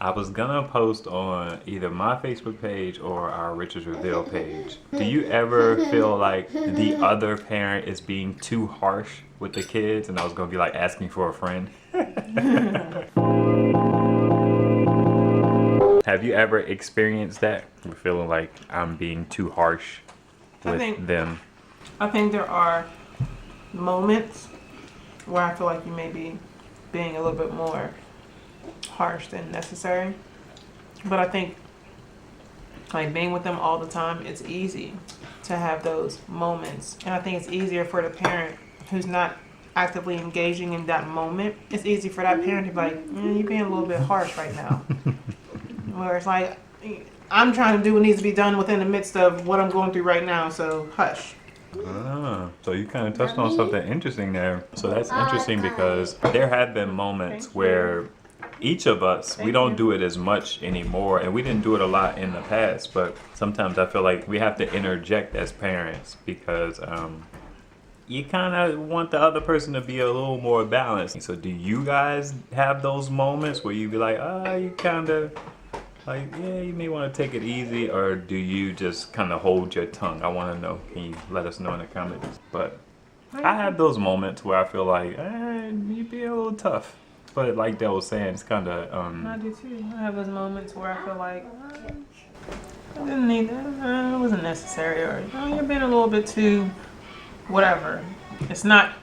I was gonna post on either my Facebook page or our Richards Reveal page. Do you ever feel like the other parent is being too harsh with the kids? And I was gonna be like asking for a friend. Have you ever experienced that? Feeling like I'm being too harsh with them? I think there are moments where I feel like you may be being a little bit more harsh than necessary. But I think like being with them all the time, it's easy to have those moments. And I think it's easier for the parent who's not actively engaging in that moment. It's easy for that parent to be like, you're being a little bit harsh right now. Where it's like, I'm trying to do what needs to be done within the midst of what I'm going through right now, so hush. So you kind of touched on something interesting there. So that's interesting because there have been moments where each of us, we don't do it as much anymore, and we didn't do it a lot in the past, but sometimes I feel like we have to interject as parents because you kind of want the other person to be a little more balanced. So do you guys have those moments where you be like, you kind of like, yeah, you may want to take it easy, or do you just kind of hold your tongue? I want to know. Can you let us know in the comments? But I have those moments where I feel like, you be a little tough. But like Dale was saying, it's kind of... I do too. I have those moments where I feel like, I didn't need that. It wasn't necessary. Or, you're being a little bit too whatever. It's not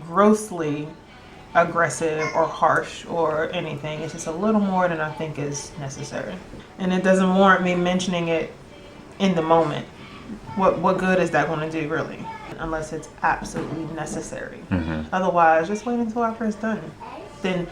grossly aggressive or harsh or anything. It's just a little more than I think is necessary. And it doesn't warrant me mentioning it in the moment. What good is that going to do, really? Unless it's absolutely necessary. Otherwise, just wait until after it's done. Then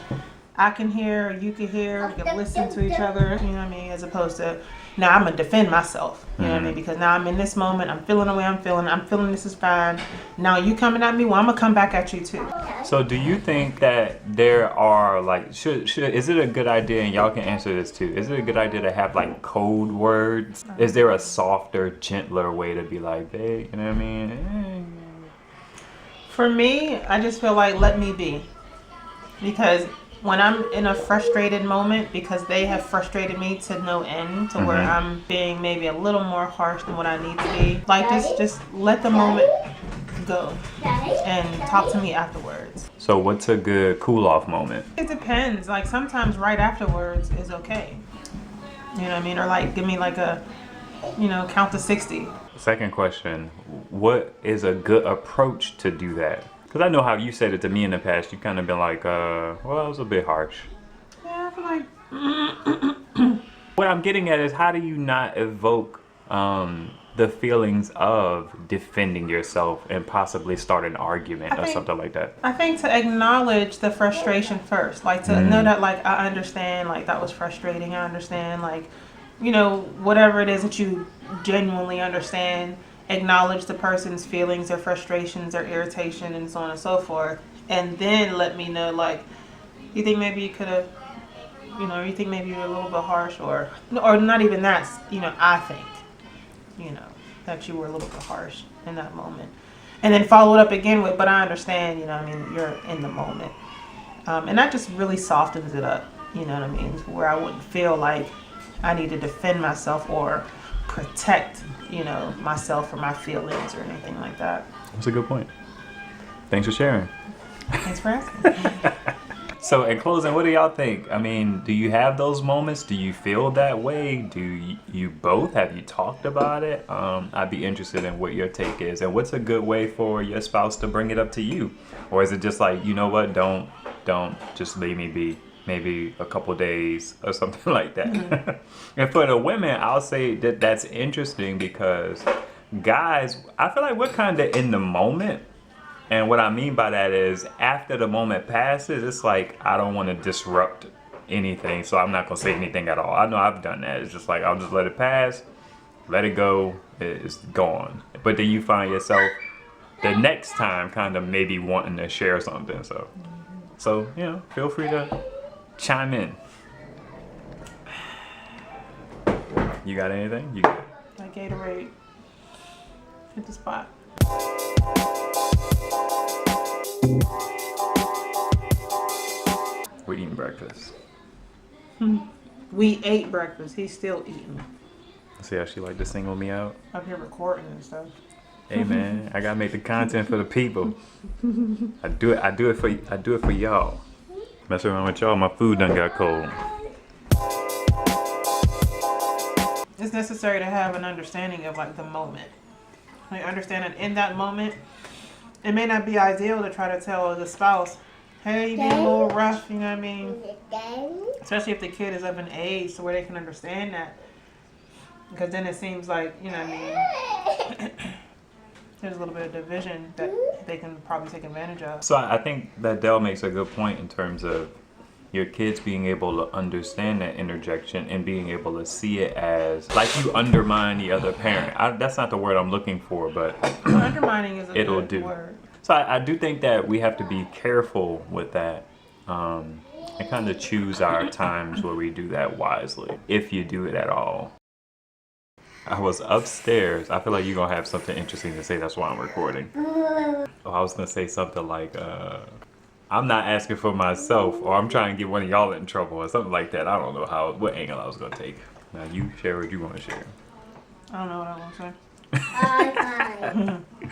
I can hear, you can hear, we can listen to each other, you know what I mean? As opposed to, now I'm gonna defend myself, you know what I mean? Because now I'm in this moment, I'm feeling the way I'm feeling this is fine. Now you coming at me, well, I'm gonna come back at you too. So do you think that there are like, is it a good idea, and y'all can answer this too, is it a good idea to have like code words? Is there a softer, gentler way to be like, babe, you know what I mean? For me, I just feel like, let me be. Because when I'm in a frustrated moment, because they have frustrated me to no end, to where I'm being maybe a little more harsh than what I need to be, like just let the moment go and talk to me afterwards. So what's a good cool off moment? It depends. Like sometimes right afterwards is okay. You know what I mean? Or like give me like a, count to 60. Second question, what is a good approach to do that? Because I know how you said it to me in the past. You kind of been like, well, it was a bit harsh. Yeah, I feel like... What I'm getting at is, how do you not evoke the feelings of defending yourself and possibly start an argument or something like that? I think to acknowledge the frustration first. Like to know that, like, I understand, like, that was frustrating. I understand, like, whatever it is that you genuinely understand. Acknowledge the person's feelings, their frustrations, their irritation, and so on and so forth. And then let me know, like, you think maybe you could have, you think maybe you're a little bit harsh, or not even that, I think, that you were a little bit harsh in that moment. And then follow it up again with, but I understand, you're in the moment. And that just really softens it up, where I wouldn't feel like I need to defend myself or protect myself or my feelings or anything like that. That's a good point. Thanks for sharing. Thanks for asking. So in closing, what do y'all think? I mean, do you have those moments? Do you feel that way? Do you both? Have you talked about it? I'd be interested in what your take is, and what's a good way for your spouse to bring it up to you? Or is it just like, you know what, don't just leave me be, maybe a couple days or something like that. And for the women, I'll say that that's interesting because guys, I feel like we're kind of in the moment. And what I mean by that is after the moment passes, it's like, I don't want to disrupt anything. So I'm not going to say anything at all. I know I've done that. It's just like, I'll just let it pass, let it go, it's gone. But then you find yourself the next time kind of maybe wanting to share something. So feel free to chime in. You got anything? You good? My Gatorade hit the spot. We're eating breakfast. We ate breakfast. He's still eating. See how she like to single me out? Up here recording and stuff. Hey man, I gotta make the content for the people. I do it for y'all. Mess around with y'all, my food done got cold. It's necessary to have an understanding of like the moment. Like understanding in that moment, it may not be ideal to try to tell the spouse, hey, you being a little rough, you know what I mean? Especially if the kid is of an age to where they can understand that. Because then it seems like, you know what I mean, there's a little bit of division that they can probably take advantage of. So I think that Dell makes a good point in terms of your kids being able to understand that interjection and being able to see it as like you undermine the other parent. That's not the word I'm looking for, but Undermining is a it'll good do. word. So I do think that we have to be careful with that and kind of choose our times where we do that wisely, if you do it at all. I was upstairs. I feel like you're going to have something interesting to say. That's why I'm recording. Oh, I was going to say something like, I'm not asking for myself, or I'm trying to get one of y'all in trouble, or something like that. I don't know what angle I was going to take. Now, you share what you want to share. I don't know what I want to say.